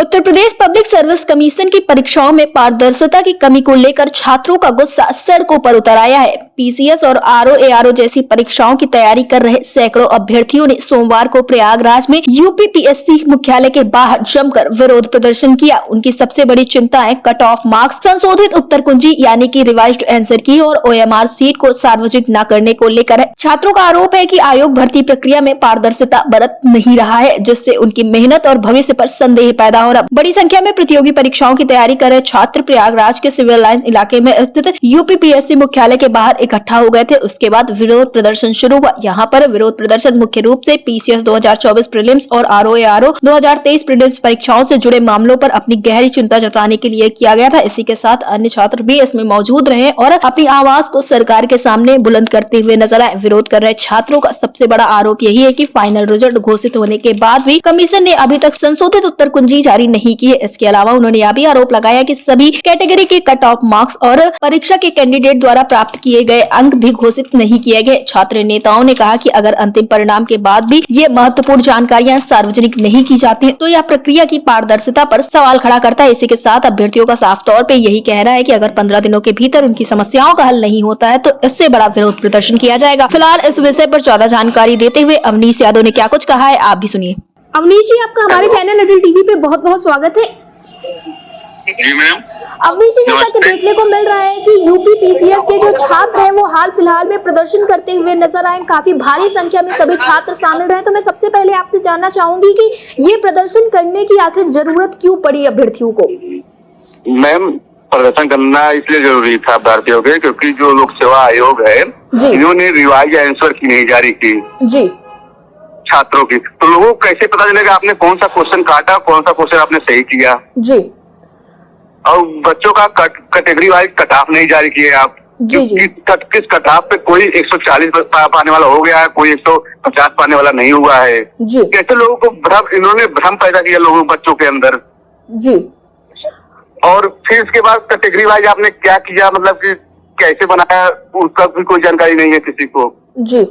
Uttar Pradesh public service commission की परीक्षाओं में पारदर्शिता की कमी को लेकर छात्रों का गुस्सा सड़कों पर उतर आया है। पीसीएस और आरओ जैसी परीक्षाओं की तैयारी कर रहे सैकड़ों अभ्यर्थियों ने सोमवार को प्रयागराज में यूपीपीएससी मुख्यालय के बाहर जमकर विरोध प्रदर्शन किया। उनकी सबसे बड़ी चिंता है कट ऑफ मार्क्स, संशोधित उत्तर कुंजी यानी कि रिवाइज्ड आंसर की और ओएमआर सीट को सार्वजनिक न करने को लेकर है। छात्रों का आरोप है कि आयोग भर्ती प्रक्रिया में पारदर्शिता बरत नहीं रहा है, जिससे उनकी मेहनत और भविष्य पर संदेह पैदा हो रहा। बड़ी संख्या में प्रतियोगी परीक्षाओं की तैयारी कर रहे छात्र प्रयागराज के सिविल लाइन इलाके में स्थित यूपीपीएससी मुख्यालय के बाहर इकट्ठा हो गए थे। उसके बाद विरोध प्रदर्शन शुरू हुआ। यहाँ पर विरोध प्रदर्शन मुख्य रूप से पीसीएस 2024 प्रीलिम्स और आरओ 2023 प्रीलिम्स परीक्षाओं से जुड़े मामलों पर अपनी गहरी चिंता जताने के लिए किया गया था। इसी के साथ अन्य छात्र भी इसमें मौजूद रहे और अपनी आवाज को सरकार के सामने बुलंद करते हुए नजर आए। विरोध कर रहे छात्रों का सबसे बड़ा आरोप यही है कि फाइनल रिजल्ट घोषित होने के बाद भी कमीशन ने अभी तक संशोधित उत्तर कुंजी जारी नहीं की है। इसके अलावा उन्होंने यह भी आरोप लगाया कि सभी कैटेगरी के कट ऑफ मार्क्स और परीक्षा के कैंडिडेट द्वारा प्राप्त किए गए अंक भी घोषित नहीं किए गए। छात्र नेताओं ने कहा कि अगर अंतिम परिणाम के बाद भी ये महत्वपूर्ण जानकारियां सार्वजनिक नहीं की जाती हैं, तो यह प्रक्रिया की पारदर्शिता पर सवाल खड़ा करता है। इसी के साथ अभ्यर्थियों का साफ तौर पे यही कहना है कि अगर 15 दिनों के भीतर उनकी समस्याओं का हल नहीं होता है तो इससे बड़ा विरोध प्रदर्शन किया जाएगा। फिलहाल इस विषय पर ज्यादा जानकारी देते हुए अवनीश यादव ने क्या कुछ कहा है, आप भी सुनिए। अवनीश जी, आपका हमारे चैनल लिटिल टीवी पे बहुत बहुत स्वागत है। जी मैम। अवनीश जी, जैसा कि देखने को मिल रहा है कि यूपी पीसीएस के जो छात्र हैं वो हाल फिलहाल में प्रदर्शन करते हुए नजर आए। काफी भारी संख्या में सभी छात्र शामिल रहे। तो मैं सबसे पहले आपसे जानना चाहूंगी कि ये प्रदर्शन करने की आखिर जरूरत क्यों पड़ी अभ्यर्थियों को? मैम, प्रदर्शन करना इसलिए जरूरी था अभ्यर्थियों के, क्योंकि जो लोक सेवा आयोग है इन्होंने रिवाइज आंसर की नहीं जारी की जी छात्रों की। तो लोगों को कैसे पता चलेगा आपने कौन सा क्वेश्चन काटा, कौन सा क्वेश्चन आपने सही किया जी। और बच्चों का कैटेगरी वाइज कट ऑफ नहीं जारी किए आप जी जी। किस कट ऑफ पे कोई 140 पाने वाला हो गया है, कोई 150 पाने वाला नहीं हुआ है जी। कैसे लोगों को इन्होंने भ्रम पैदा किया लोगों बच्चों के अंदर जी। और फिर इसके बाद कैटेगरी वाइज आपने क्या किया, मतलब कि कैसे बनाया, उसका भी कोई जानकारी नहीं है किसी को जी।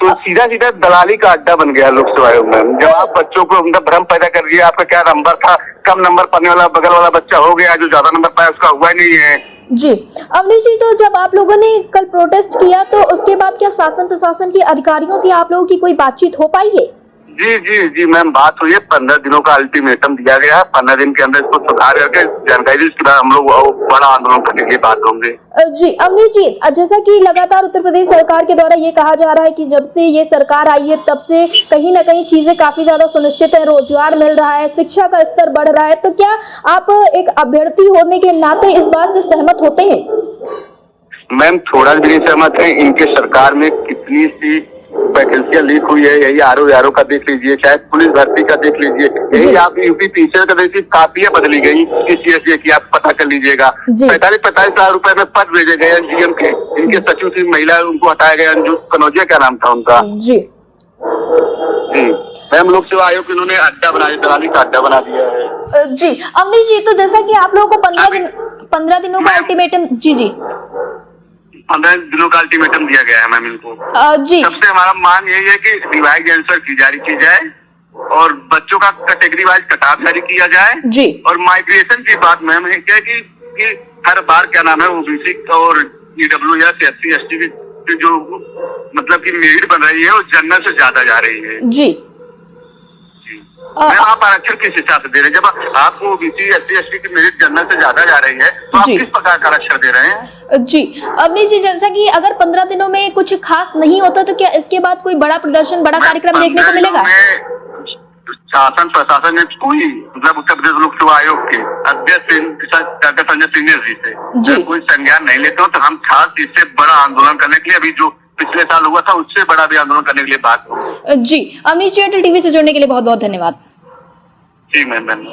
तो सीधा सीधा दलाली का अड्डा बन गया लोक सेवा आयोग में। जब आप बच्चों को उनका भ्रम पैदा कर दिया, आपका क्या नंबर था, कम नंबर पाने वाला बगल वाला बच्चा हो गया, जो ज्यादा नंबर पाया उसका हुआ नहीं है। जी अवनीश जी, तो जब आप लोगों ने कल प्रोटेस्ट किया तो उसके बाद क्या शासन प्रशासन के अधिकारियों से आप लोगों की कोई बातचीत हो पाई है? जी जी जी मैम, बात हुई है। 15 दिनों का अल्टीमेटम दिया गया है। 15 दिन के अंदर इसको सुधार करके जानकारी उसके बाद हम लोग बड़ा आंदोलन करने के लिए बात होंगे। जी अवनीश जी, जैसा कि लगातार उत्तर प्रदेश सरकार के द्वारा ये कहा जा रहा है कि जब से ये सरकार आई है तब से कहीं ना कहीं चीजें काफी ज्यादा सुनिश्चित है, रोजगार मिल रहा है, शिक्षा का स्तर बढ़ रहा है, तो क्या आप एक अभ्यर्थी होने के नाते इस बात से सहमत होते हैं? मैम, थोड़ा भी नहीं सहमत है। इनके सरकार में कितनी सी वैकेंसियां लीक हुई है, यही आरओ का देख लीजिए, चाहे पुलिस भर्ती का देख लीजिए, यही आप यूपी पीसीएस का देखिए, कापियां बदली गई पीसीएस की, आप पता कर लीजिएगा। 45 लाख रुपए में पद भेजे गए एसडीएम के। इनके सचिव थी महिला, उनको हटाया गया। अंजू कनौजिया क्या नाम था उनका? जी जी मैम, लोक सेवा आयोग इन्होंने अड्डा बना दिया, दलाली का अड्डा बना दिया है। जी अवनीश जी, तो जैसा कि आप लोगों को 15 दिनों का अल्टीमेटम जी 15 दिनों का अल्टीमेटम दिया गया है मैम इनको। जी सबसे हमारा मांग यही है कि रिवाइज आंसर की जारी की जाए और बच्चों का कैटेगरी वाइज कटाव जारी किया जाए जी। और माइग्रेशन की बात मैम है क्या कि हर बार क्या नाम है ओबीसी और ईडब्ल्यू या SC ST की जो मतलब की मेरिट बन रही है वो जनरल से ज्यादा जा रही है जी। मैम, आप आरक्षण किस हिसाब से दे रहे हैं? जब आपको ओबीसी SC ST की मेरिट जनरल से ज्यादा जा रही है तो आप किस प्रकार का आरक्षण दे रहे हैं? जी अवनीश जी, जैसा कि अगर 15 दिनों में कुछ खास नहीं होता तो क्या इसके बाद कोई बड़ा प्रदर्शन, बड़ा कार्यक्रम देखने को मिलेगा? शासन प्रशासन ने कोई मतलब उत्तर प्रदेश लोक सेवा आयोग के अध्यक्ष डॉक्टर संजय सिंह जी से कोई संज्ञान नहीं लेते हो, तो हम खास इससे बड़ा आंदोलन करने के लिए अभी जो पिछले साल हुआ था उससे बड़ा भी आंदोलन करने के लिए बात हो। जी अवनीश जी, टीवी से जुड़ने के लिए बहुत बहुत धन्यवाद। जी मैम।